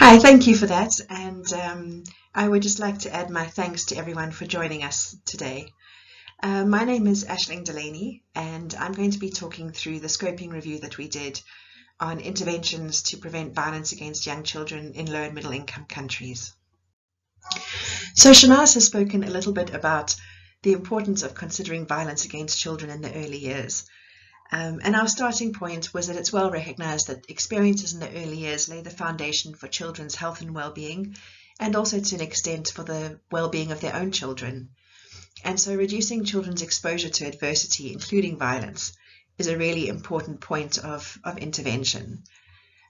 Hi, thank you for that. And I would just like to add my thanks to everyone for joining us today. My name is Aisling Delaney, and I'm going to be talking through the scoping review that we did on interventions to prevent violence against young children in low and middle income countries. So Shanaz has spoken a little bit about the importance of considering violence against children in the early years. And our starting point was that it's well recognized that experiences in the early years lay the foundation for children's health and well-being, and also to an extent for the well-being of their own children. And so reducing children's exposure to adversity, including violence, is a really important point of intervention.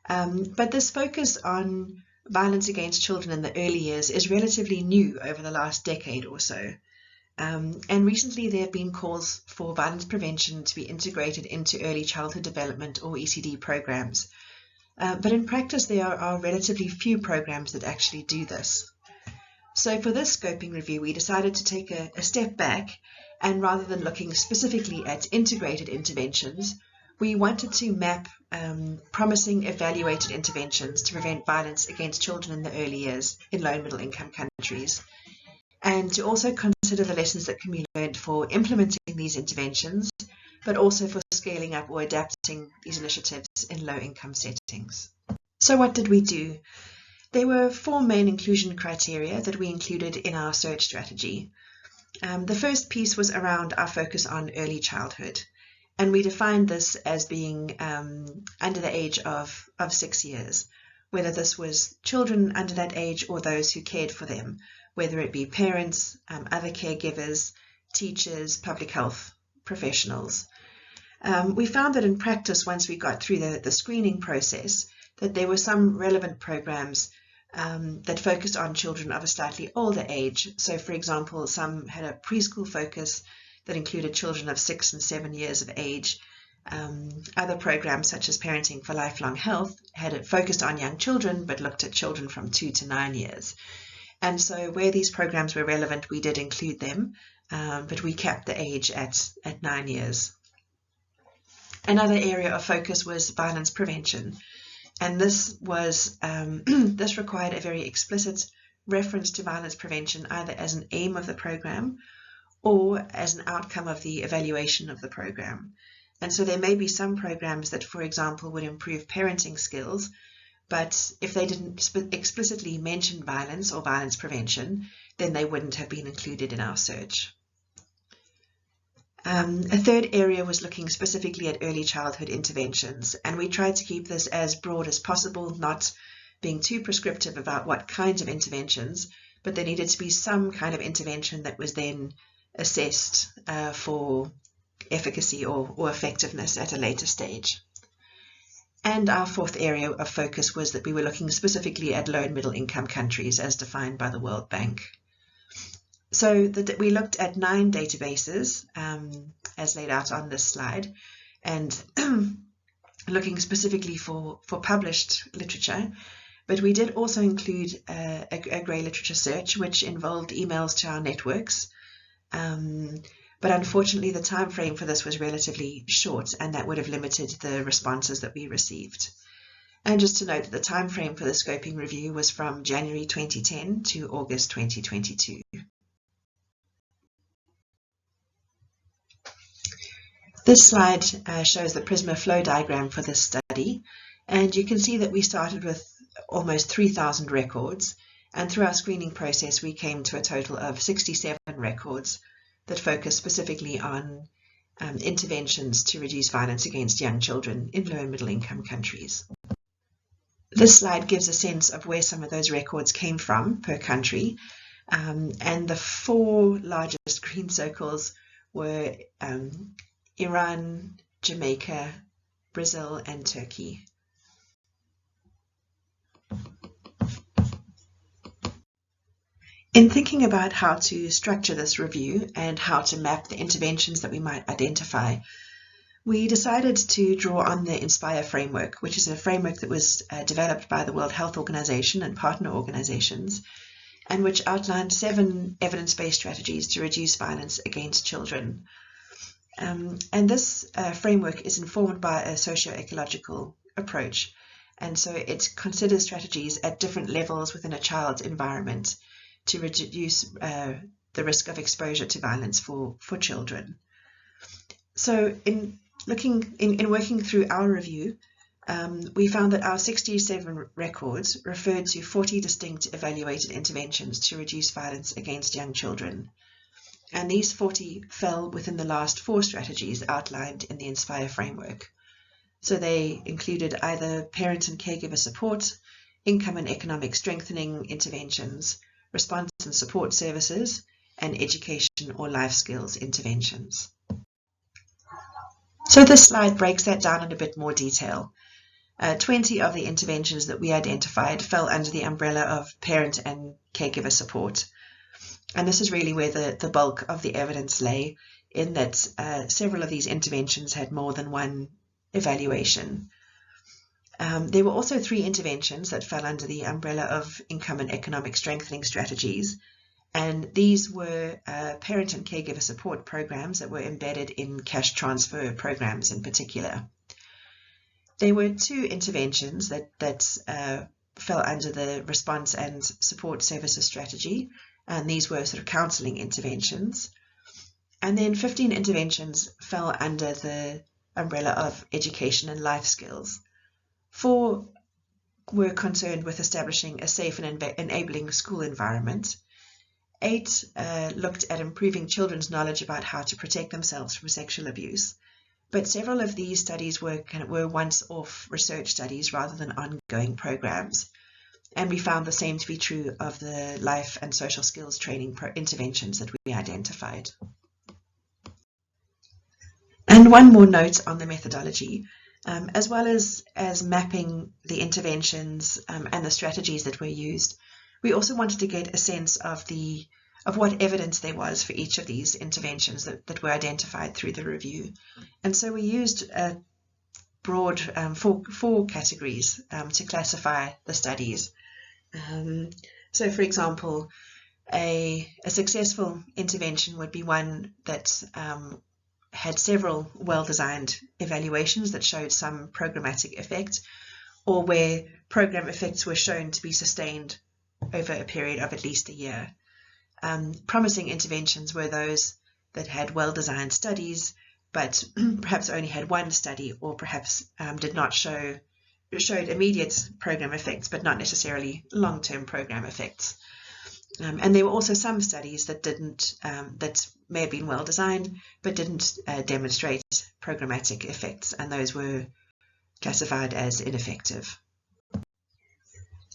But this focus on violence against children in the early years is relatively new over the last decade or so. And recently there have been calls for violence prevention to be integrated into early childhood development or ECD programs. But in practice there are relatively few programs that actually do this. So for this scoping review we decided to take a step back, and rather than looking specifically at integrated interventions, we wanted to map promising evaluated interventions to prevent violence against children in the early years in low and middle income countries, and to also consider the lessons that can be learned for implementing these interventions, but also for scaling up or adapting these initiatives in low-income settings. So what did we do? There were 4 main inclusion criteria that we included in our search strategy. The first piece was around our focus on early childhood, and we defined this as being under the age of 6 years, whether this was children under that age or those who cared for them, whether it be parents, other caregivers, teachers, public health professionals. We found that in practice, once we got through the screening process, that there were some relevant programs that focused on children of a slightly older age. So for example, some had a preschool focus that included children of 6 and 7 years of age. Other programs such as Parenting for Lifelong Health had it focused on young children but looked at children from 2 to 9 years. And so where these programs were relevant, we did include them, but we capped the age at 9 years. Another area of focus was violence prevention, and this was this required a very explicit reference to violence prevention, either as an aim of the program or as an outcome of the evaluation of the program. And so there may be some programs that, for example, would improve parenting skills, but if they didn't explicitly mention violence or violence prevention, then they wouldn't have been included in our search. A third area was looking specifically at early childhood interventions, and we tried to keep this as broad as possible, not being too prescriptive about what kinds of interventions, but there needed to be some kind of intervention that was then assessed for efficacy or effectiveness at a later stage. And our fourth area of focus was that we were looking specifically at low and middle income countries as defined by the World Bank. So we looked at 9 databases as laid out on this slide, and looking specifically for published literature, but we did also include a grey literature search which involved emails to our networks. But unfortunately the time frame for this was relatively short, and that would have limited the responses that we received. And just to note that the time frame for the scoping review was from January 2010 to August 2022. This slide shows the Prisma flow diagram for this study, and you can see that we started with almost 3,000 records, and through our screening process we came to a total of 67 records that focus specifically on interventions to reduce violence against young children in low and middle income countries. This slide gives a sense of where some of those records came from per country, and the 4 largest green circles were Iran, Jamaica, Brazil, and Turkey. In thinking about how to structure this review and how to map the interventions that we might identify, we decided to draw on the INSPIRE framework, which is a framework that was developed by the World Health Organization and partner organizations, and which outlined 7 evidence-based strategies to reduce violence against children. And this framework is informed by a socio-ecological approach, And so it considers strategies at different levels within a child's environment to reduce the risk of exposure to violence for children. So in working through our review, we found that our 67 records referred to 40 distinct evaluated interventions to reduce violence against young children. And these 40 fell within the last 4 strategies outlined in the Inspire framework. So they included either parent and caregiver support, income and economic strengthening interventions, response and support services, and education or life skills interventions. So this slide breaks that down in a bit more detail. 20 of the interventions that we identified fell under the umbrella of parent and caregiver support. And this is really where the bulk of the evidence lay, in that several of these interventions had more than one evaluation. There were also 3 interventions that fell under the umbrella of income and economic strengthening strategies, and these were parent and caregiver support programs that were embedded in cash transfer programs in particular. There were 2 interventions that fell under the response and support services strategy, and these were sort of counselling interventions. And then 15 interventions fell under the umbrella of education and life skills. 4 were concerned with establishing a safe and enabling school environment. 8 looked at improving children's knowledge about how to protect themselves from sexual abuse. But several of these studies were once-off research studies rather than ongoing programs. And we found the same to be true of the life and social skills training interventions that we identified. And one more note on the methodology. As well as mapping the interventions and the strategies that were used, we also wanted to get a sense of what evidence there was for each of these interventions that were identified through the review. And so we used a broad 4 categories to classify the studies. So for example, a successful intervention would be one that had several well-designed evaluations that showed some programmatic effect, or where program effects were shown to be sustained over a period of at least a year. Promising interventions were those that had well-designed studies, but perhaps only had one study, or perhaps showed immediate program effects, but not necessarily long-term program effects. And there were also some studies that that may have been well designed, but didn't demonstrate programmatic effects, and those were classified as ineffective.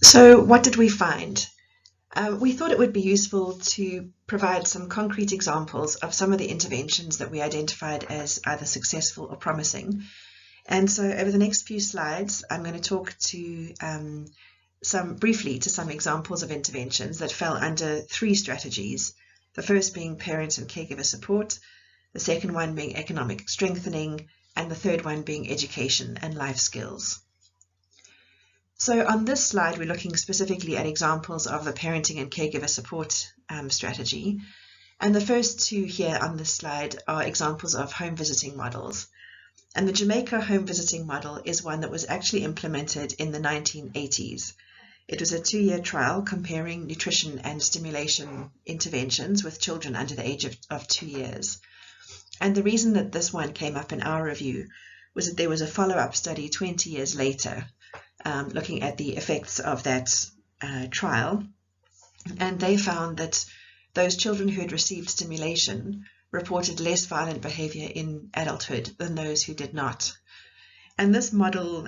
So what did we find? We thought it would be useful to provide some concrete examples of some of the interventions that we identified as either successful or promising. And so over the next few slides, I'm going to talk briefly to some examples of interventions that fell under 3 strategies. The first being parent and caregiver support, the second one being economic strengthening, and the third one being education and life skills. So on this slide, we're looking specifically at examples of the parenting and caregiver support strategy. And the first 2 here on this slide are examples of home visiting models. And the Jamaica home visiting model is one that was actually implemented in the 1980s. It was a 2-year trial comparing nutrition and stimulation interventions with children under the age of 2 years. And the reason that this one came up in our review was that there was a follow-up study 20 years later looking at the effects of that trial. And they found that those children who had received stimulation reported less violent behavior in adulthood than those who did not. And this model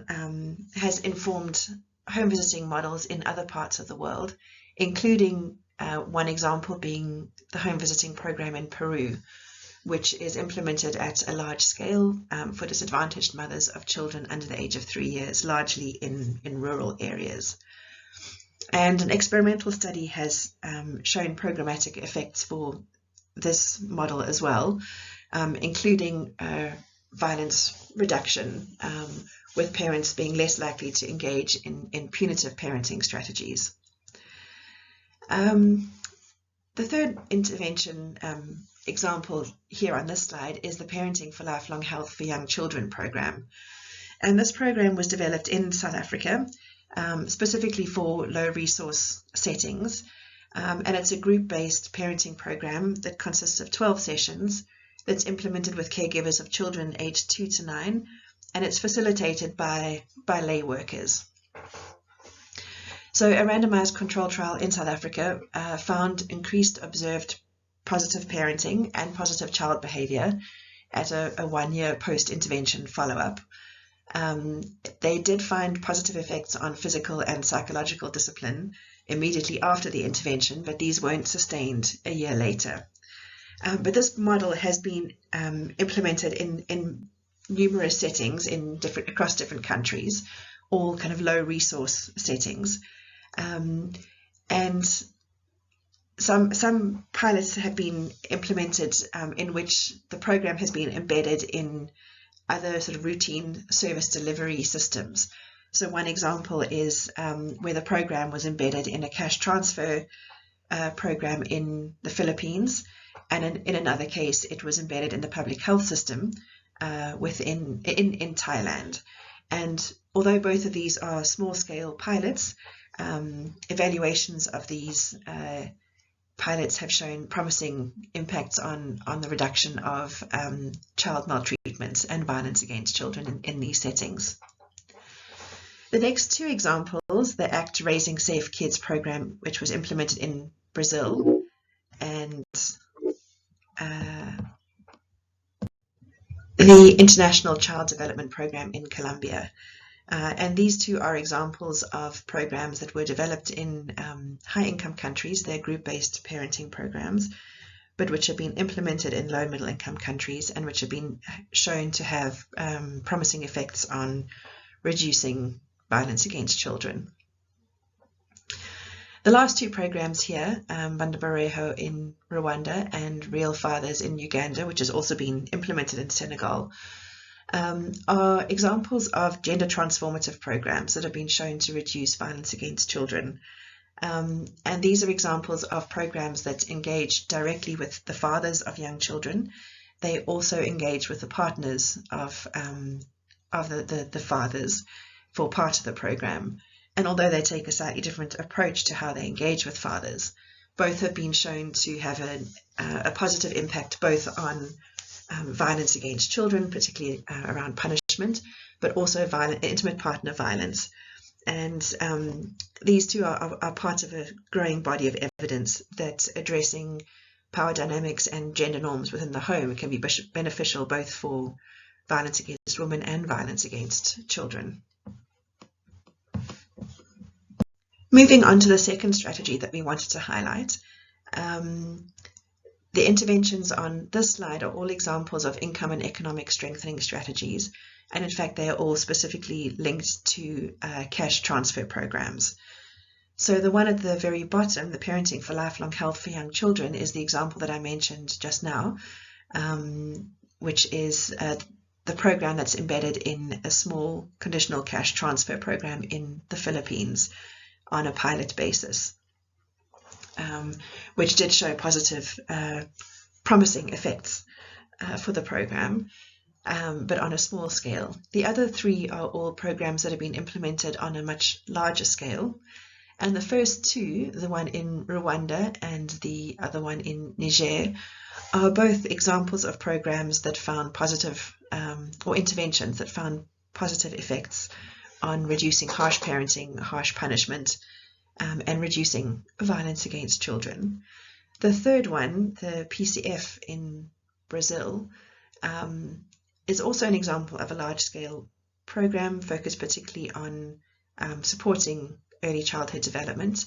has informed home visiting models in other parts of the world, including one example being the home visiting program in Peru, which is implemented at a large scale for disadvantaged mothers of children under the age of 3 years, largely in rural areas. And an experimental study has shown programmatic effects for this model as well, including violence reduction, with parents being less likely to engage in punitive parenting strategies. The third intervention example here on this slide is the Parenting for Lifelong Health for Young Children program. And this program was developed in South Africa, specifically for low resource settings. And it's a group-based parenting program that consists of 12 sessions that's implemented with caregivers of children aged 2 to 9, and it's facilitated by lay workers. So a randomized control trial in South Africa found increased observed positive parenting and positive child behavior at a 1-year post-intervention follow-up. They did find positive effects on physical and psychological discipline immediately after the intervention, but these weren't sustained a year later. But this model has been implemented in numerous settings across different countries, all kind of low resource settings. And some pilots have been implemented in which the program has been embedded in other sort of routine service delivery systems. So one example is where the program was embedded in a cash transfer program in the Philippines, and in another case it was embedded in the public health system in Thailand. And although both of these are small-scale pilots, evaluations of these pilots have shown promising impacts on the reduction of child maltreatment and violence against children in these settings. The next two examples, the ACT Raising Safe Kids program, which was implemented in Brazil, and the International Child Development Program in Colombia. And these two are examples of programs that were developed in high-income countries. They're group-based parenting programs, but which have been implemented in low and middle-income countries and which have been shown to have promising effects on reducing violence against children. The last two programs here, Banda Barejo in Rwanda and Real Fathers in Uganda, which has also been implemented in Senegal, are examples of gender transformative programs that have been shown to reduce violence against children. And these are examples of programs that engage directly with the fathers of young children. They also engage with the partners of the fathers for part of the program. And although they take a slightly different approach to how they engage with fathers, both have been shown to have a positive impact both on violence against children, particularly around punishment, but also intimate partner violence. And these two are part of a growing body of evidence that addressing power dynamics and gender norms within the home can be beneficial both for violence against women and violence against children. Moving on to the second strategy that we wanted to highlight, the interventions on this slide are all examples of income and economic strengthening strategies, and in fact they are all specifically linked to cash transfer programs. So the one at the very bottom, the Parenting for Lifelong Health for Young Children, is the example that I mentioned just now, which is the program that's embedded in a small conditional cash transfer program in the Philippines on a pilot basis, which did show positive, promising effects for the program, but on a small scale. The other three are all programs that have been implemented on a much larger scale. And the first two, the one in Rwanda and the other one in Niger, are both examples of programs that found positive, or interventions that found positive effects on reducing harsh parenting, harsh punishment, and reducing violence against children. The third one, the PCF in Brazil, is also an example of a large-scale program focused particularly on supporting early childhood development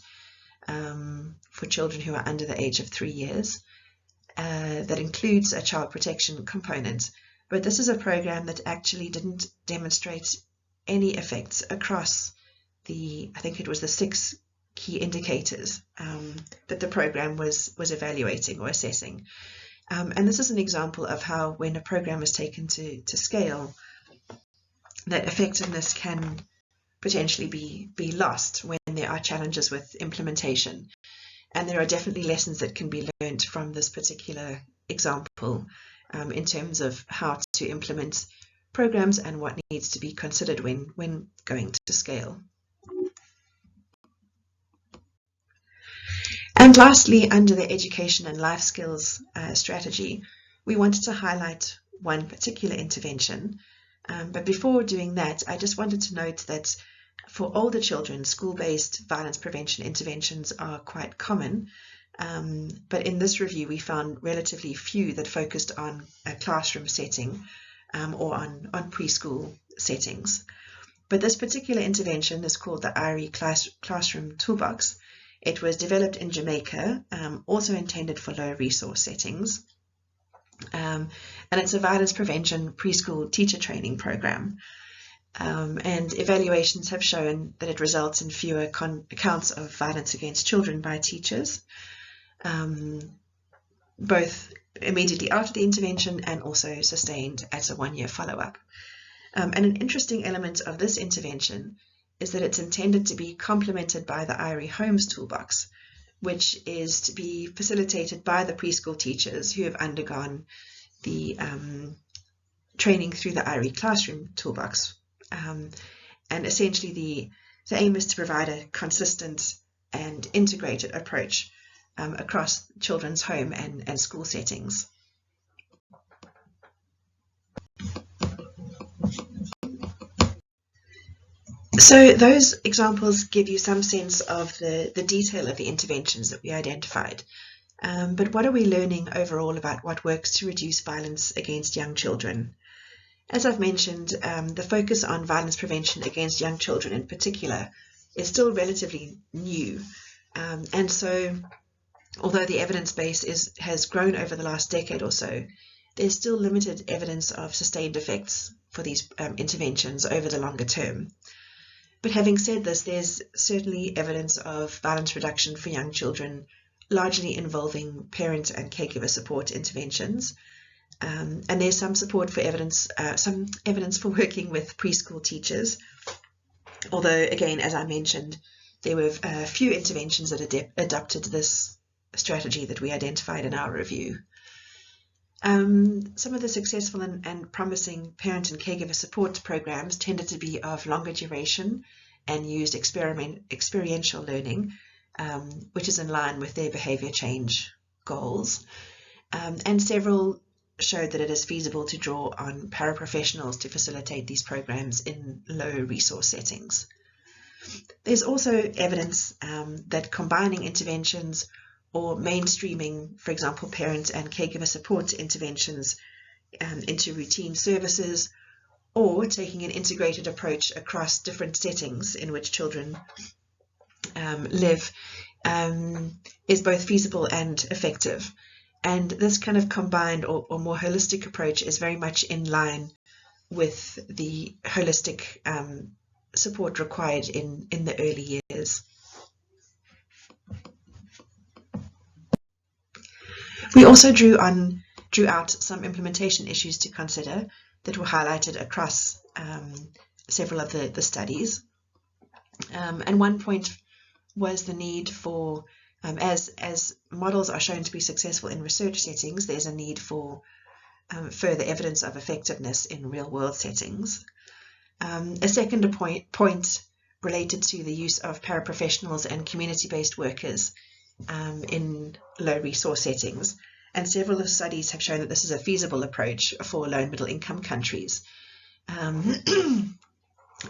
for children who are under the age of 3 years. That includes a child protection component, but this is a program that actually didn't demonstrate any effects across I think it was the 6 key indicators that the program was evaluating or assessing. And this is an example of how when a program is taken to scale, that effectiveness can potentially be lost when there are challenges with implementation. And there are definitely lessons that can be learned from this particular example in terms of how to implement programs and what needs to be considered when going to scale. And lastly, under the education and life skills strategy, we wanted to highlight one particular intervention. But before doing that, I just wanted to note that for older children, school-based violence prevention interventions are quite common. But in this review, we found relatively few that focused on a classroom setting or on preschool settings. But this particular intervention is called the IRE Classroom Toolbox. It was developed in Jamaica, also intended for low resource settings. And it's a violence prevention preschool teacher training program. And evaluations have shown that it results in fewer accounts of violence against children by teachers, both immediately after the intervention and also sustained as a one-year follow-up. And an interesting element of this intervention is that it's intended to be complemented by the IRE Homes Toolbox, which is to be facilitated by the preschool teachers who have undergone the training through the IRE Classroom Toolbox. And essentially the aim is to provide a consistent and integrated approach across children's home and school settings. So those examples give you some sense of the detail of the interventions that we identified. But what are we learning overall about what works to reduce violence against young children? As I've mentioned, the focus on violence prevention against young children in particular is still relatively new. And so, although the evidence base has grown over the last decade or so, there's still limited evidence of sustained effects for these interventions over the longer term. But having said this, there's certainly evidence of violence reduction for young children, largely involving parent and caregiver support interventions. And there's some support for some evidence for working with preschool teachers. Although, again, as I mentioned, there were a few interventions that adopted this strategy that we identified in our review. Some of the successful and promising parent and caregiver support programs tended to be of longer duration and used experiential learning, which is in line with their behavior change goals. And several showed that it is feasible to draw on paraprofessionals to facilitate these programs in low resource settings. There's also evidence that combining interventions or mainstreaming, for example, parent and caregiver support interventions into routine services, or taking an integrated approach across different settings in which children live is both feasible and effective. And this kind of combined or more holistic approach is very much in line with the holistic support required in the early years. We also drew out some implementation issues to consider that were highlighted across several of the studies. And one point was the need for, as models are shown to be successful in research settings, there's a need for further evidence of effectiveness in real-world settings. A second point related to the use of paraprofessionals and community-based workers in low-resource settings. And several of the studies have shown that this is a feasible approach for low and middle income countries.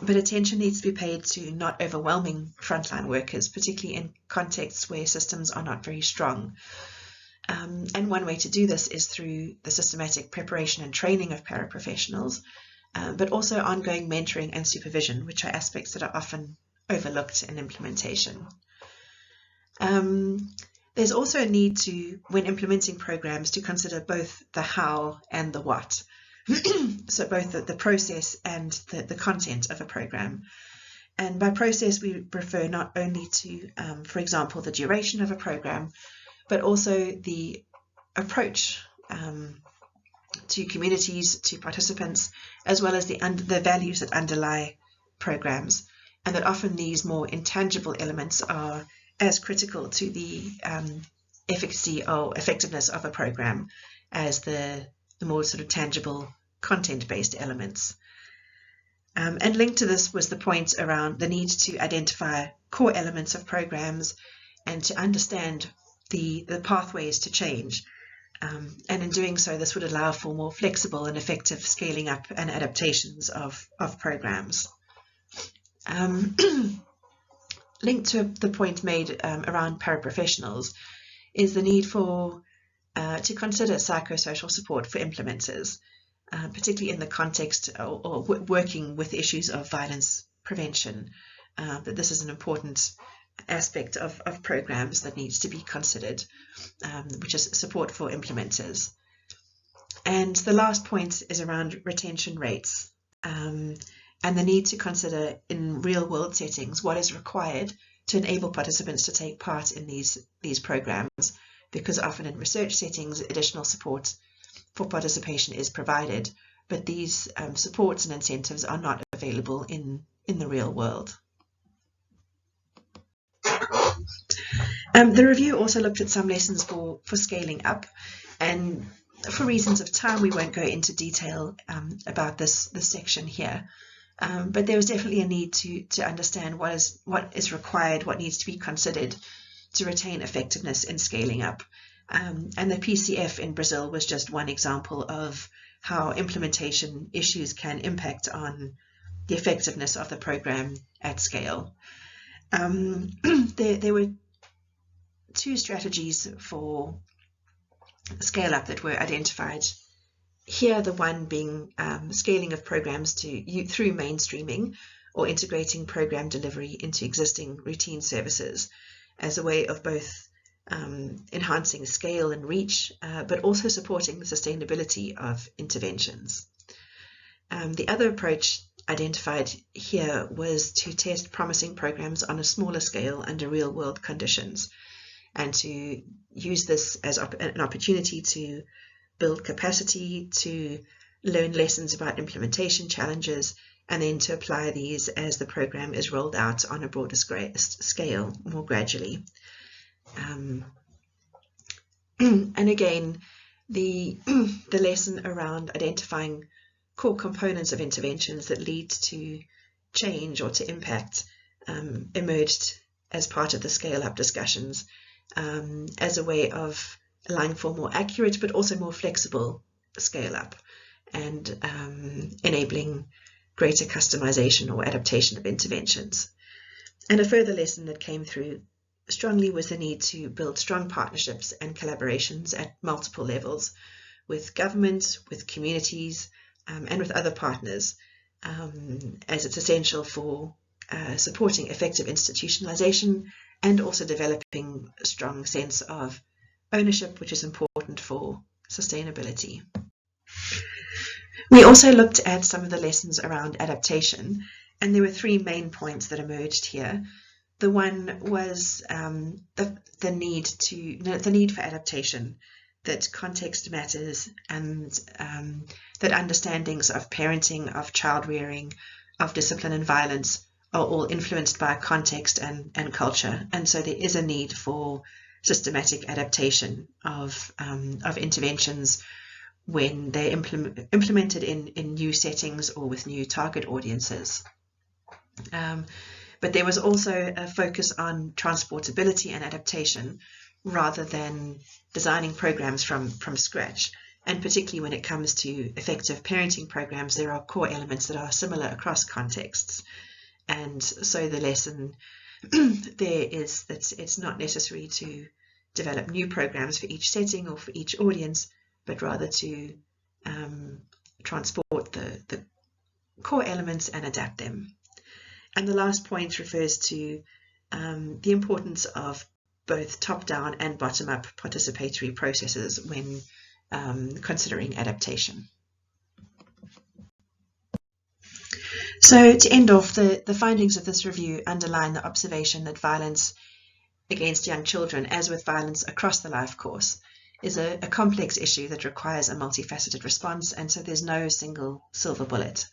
But attention needs to be paid to not overwhelming frontline workers, particularly in contexts where systems are not very strong. And one way to do this is through the systematic preparation and training of paraprofessionals, but also ongoing mentoring and supervision, which are aspects that are often overlooked in implementation. There's also a need to, when implementing programs, to consider both the how and the what. So both the process and the content of a program. And by process, we refer not only to, for example, the duration of a program, but also the approach to communities, to participants, as well as the values that underlie programs. And that often these more intangible elements are as critical to the efficacy or effectiveness of a program as the more sort of tangible content-based elements. And linked to this was the point around the need to identify core elements of programs and to understand the pathways to change. And in doing so, this would allow for more flexible and effective scaling up and adaptations of programs. Linked to the point made around paraprofessionals is the need for to consider psychosocial support for implementers, particularly in the context or working with issues of violence prevention. That this is an important aspect of programs that needs to be considered, which is support for implementers. And the last point is around retention rates, and the need to consider in real world settings what is required to enable participants to take part in these programs, because often in research settings additional support for participation is provided, but these supports and incentives are not available in the real world. The review also looked at some lessons for scaling up, and for reasons of time we won't go into detail about this section here, but there was definitely a need to understand what is required, what needs to be considered to retain effectiveness in scaling up. And the PCF in Brazil was just one example of how implementation issues can impact on the effectiveness of the program at scale. There were two strategies for scale up that were identified here, the one being scaling of programs through mainstreaming or integrating program delivery into existing routine services as a way of both enhancing scale and reach, but also supporting the sustainability of interventions. The other approach identified here was to test promising programs on a smaller scale under real-world conditions, and to use this as an opportunity to build capacity, to learn lessons about implementation challenges, and then to apply these as the program is rolled out on a broader scale more gradually. And again, the lesson around identifying core components of interventions that lead to change or to impact emerged as part of the scale-up discussions, as a way of allowing for more accurate but also more flexible scale-up and enabling greater customization or adaptation of interventions. And a further lesson that came through strongly was the need to build strong partnerships and collaborations at multiple levels with government, with communities, and with other partners, as it's essential for supporting effective institutionalization and also developing a strong sense of ownership, which is important for sustainability. We also looked at some of the lessons around adaptation, and there were three main points that emerged here. The one was the need for adaptation, that context matters, and that understandings of parenting, of child rearing, of discipline and violence are all influenced by context and culture, and so there is a need for systematic adaptation of interventions when they're implemented in new settings or with new target audiences. But there was also a focus on transportability and adaptation rather than designing programs from scratch. And particularly when it comes to effective parenting programs, there are core elements that are similar across contexts. And so the lesson there is that it's not necessary to develop new programs for each setting or for each audience, but rather to transport the core elements and adapt them. And the last point refers to the importance of both top-down and bottom-up participatory processes when considering adaptation. So to end off, the findings of this review underline the observation that violence against young children, as with violence across the life course, is a complex issue that requires a multifaceted response, and so there's no single silver bullet.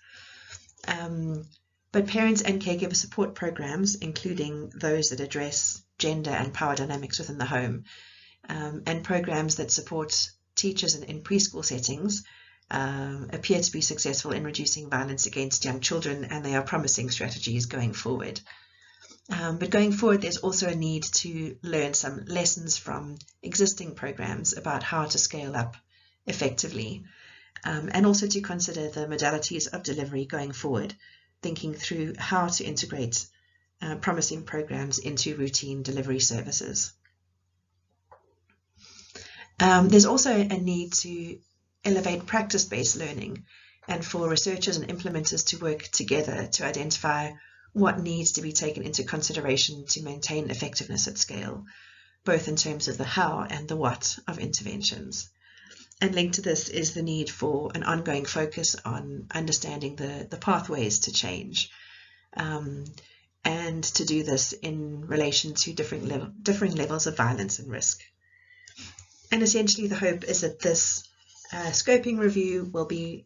But parents and caregiver support programs, including those that address gender and power dynamics within the home, and programs that support teachers in preschool settings, appear to be successful in reducing violence against young children, and they are promising strategies going forward. But going forward, there's also a need to learn some lessons from existing programs about how to scale up effectively, and also to consider the modalities of delivery going forward, thinking through how to integrate promising programs into routine delivery services. There's also a need to elevate practice-based learning and for researchers and implementers to work together to identify what needs to be taken into consideration to maintain effectiveness at scale, both in terms of the how and the what of interventions. And linked to this is the need for an ongoing focus on understanding the pathways to change, and to do this in relation to differing levels of violence and risk. And essentially the hope is that this scoping review will be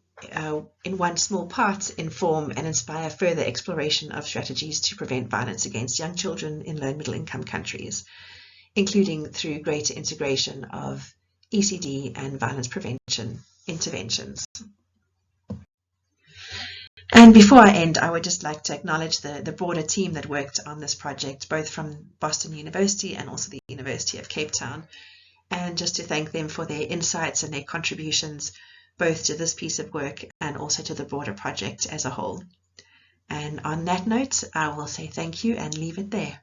in one small part inform and inspire further exploration of strategies to prevent violence against young children in low and middle income countries, including through greater integration of ECD and violence prevention interventions. And before I end, I would just like to acknowledge the broader team that worked on this project, both from Boston University and also the University of Cape Town, and just to thank them for their insights and their contributions, both to this piece of work and also to the broader project as a whole. And on that note, I will say thank you and leave it there.